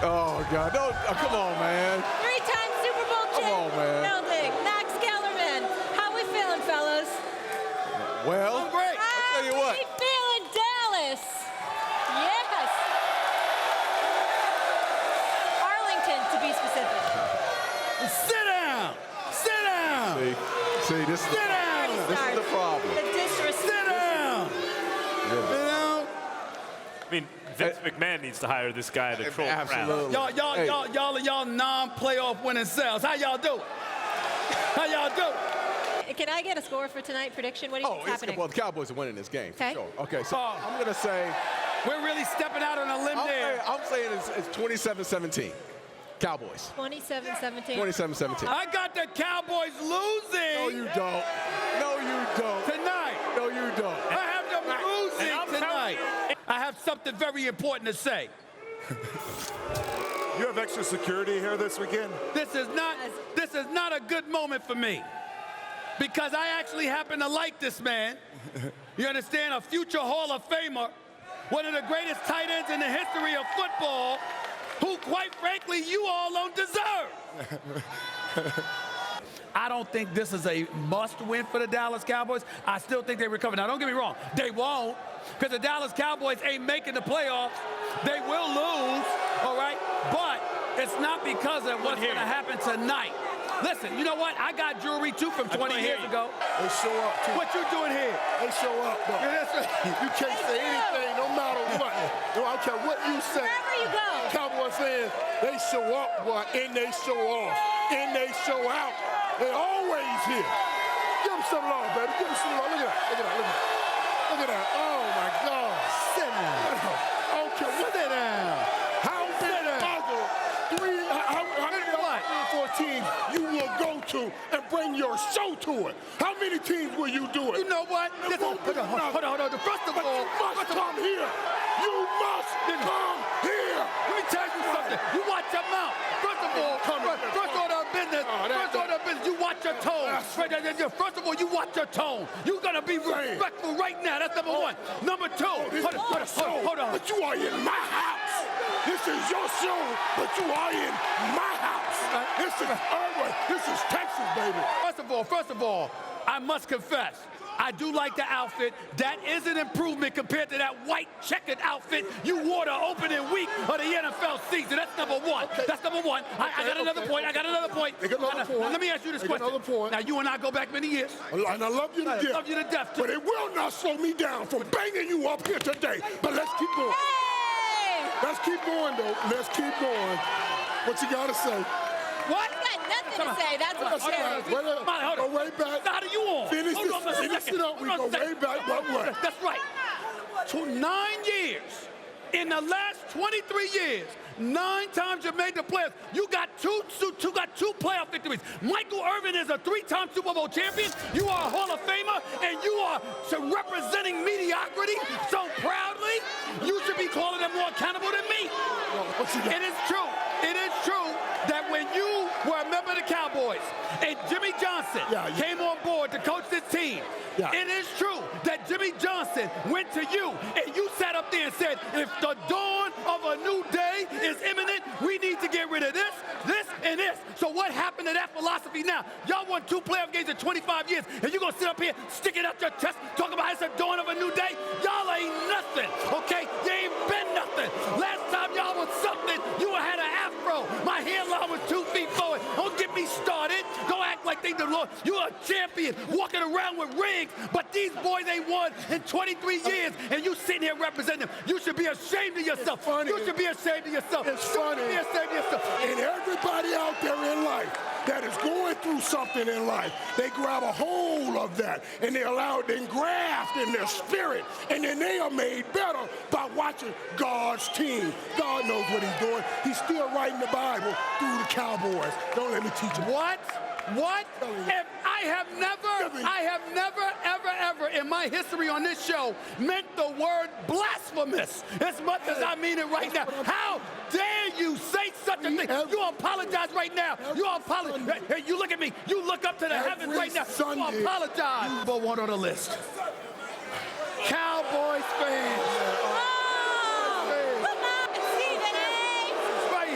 Oh, God. No, come on, man. Three-time Super Bowl champ. Come on, man. Building. Max Kellerman. How we feeling, fellas? Well, great. I'll tell you what. How we feeling, Dallas? Yes. Arlington, to be specific. Sit down. Sit down. See, this is the problem. The disrespect. Sit down. Yeah. You know? I mean, Vince McMahon needs to hire this guy to troll crowd. Absolutely. Y'all non-playoff winning selves. How y'all do? How y'all do? Can I get a score for tonight? Prediction? What do you think's happening? Well, the Cowboys are winning this game, for Okay. sure. Okay, so I'm going to say... We're really stepping out on a limb there. I'm saying it's 27-17. Cowboys. 27-17. 27-17. I got the Cowboys losing. No, you don't. No, you don't. Tonight. No, you don't. I have them losing tonight. I have something very important to say. You have extra security here this weekend? This is not a good moment for me, because I actually happen to like this man. You understand? A future Hall of Famer, one of the greatest tight ends in the history of football, who, quite frankly, you all don't deserve. I don't think this is a must-win for the Dallas Cowboys. I still think they recover. Now, don't get me wrong. They won't, because the Dallas Cowboys ain't making the playoffs. They will lose, all right? But it's not because of what's going to happen tonight. Listen, you know what? I got jewelry, too, from 20 years ago. They show up, too. What you doing here? They show up, bro. You can't say anything, no matter what. No, I don't care what you say. Wherever you go. Cowboy fans, they show up, boy, and they show off, and they show out. They always here. Give them some love, baby. Give them some love. Look at that. Look at that. Look at that. Look at that. Oh, my God. Sit down. I don't care what Sit down. how many other how many 4 teams you will go to and bring your show to it. How many teams will you do it? You know what? Hold on. First of all, you must come here. You must come here. let me tell you something. You watch your mouth. First of all, first order of business. You watch your tone. First of all, you watch your tone. You're gonna be respectful right now. That's number one. Number two. Hold on. But you are in my house. This is your show, but you are in my house. This is Texas, baby. First of all, I must confess, I do like the outfit. That is an improvement compared to that white checkered outfit you wore the opening week of the NFL season. That's number one. Okay. That's number one. I got another point. Now, let me ask you this question. Another point. Now, you and I go back many years. And I love you to death. Love you to death, too. But it will not slow me down from banging you up here today. But let's keep going. Hey! Let's keep going, though. Let's keep going. What you got to say? What? You got nothing to say. That's what Go way back. How do you on? Finish it up. We go way back. What? That's right. 9 years. In the last 23 years, 9 times you made the playoffs. You got two playoff victories. Michael Irvin is a 3-time Super Bowl champion. You are a Hall of Famer, and you are representing mediocrity so proudly. You should be calling them more accountable than me. It is true. It is true that when you were a member of the Cowboys and Jimmy Johnson came on board to coach this team, it is true that Jimmy Johnson went to you and you sat up there and said, if the dawn of a new day is imminent, we need to get rid of this, and this. So what happened to that philosophy now? Y'all won 2 playoff games in 25 years, and you're going to sit up here, stick it out your chest, talk about it's the dawn of a new day? Y'all ain't nothing, okay? You ain't been nothing. Last time y'all was something, you had an afro. My hairline was 2 feet forward. Don't get me started. Don't act like they the Lord. You're a champion walking around with rings, but these boys ain't won in 23 years, and you sitting here representing them. You should be ashamed of yourself. You should be ashamed of yourself. It's funny. Be ashamed of yourself. And everybody out there in life that is going through something in life, they grab a hold of that, and they allow it, and graft in their spirit, and then they are made better by watching God's team. God knows what he's doing. He's still writing the Bible through the Cowboys. Don't let me teach him. What? If I have never, ever in my history on this show meant the word blasphemous as much as I mean it right now. How dare you say such a thing? You apologize right now. You apologize. Hey, you look at me. You look up to the heavens right now. You apologize. Number one on the list. Cowboys fans. Oh, come on, Stephen A. Right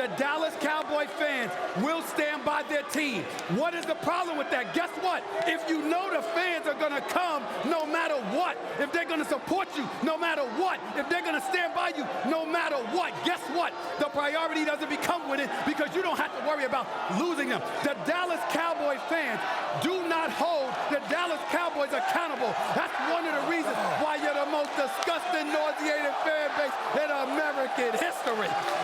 The Dallas Cowboy fans will stand by their team. What is the problem with that? Guess what? If you know the fans are going to come no matter what, if they're going to support you no matter what, if they're going to stand by you no matter what, guess what? The priority doesn't become winning because you don't have to worry about losing them. The Dallas Cowboy fans do not hold the Dallas Cowboys accountable. That's one of the reasons why you're the most disgusting, nauseating fan base in American history.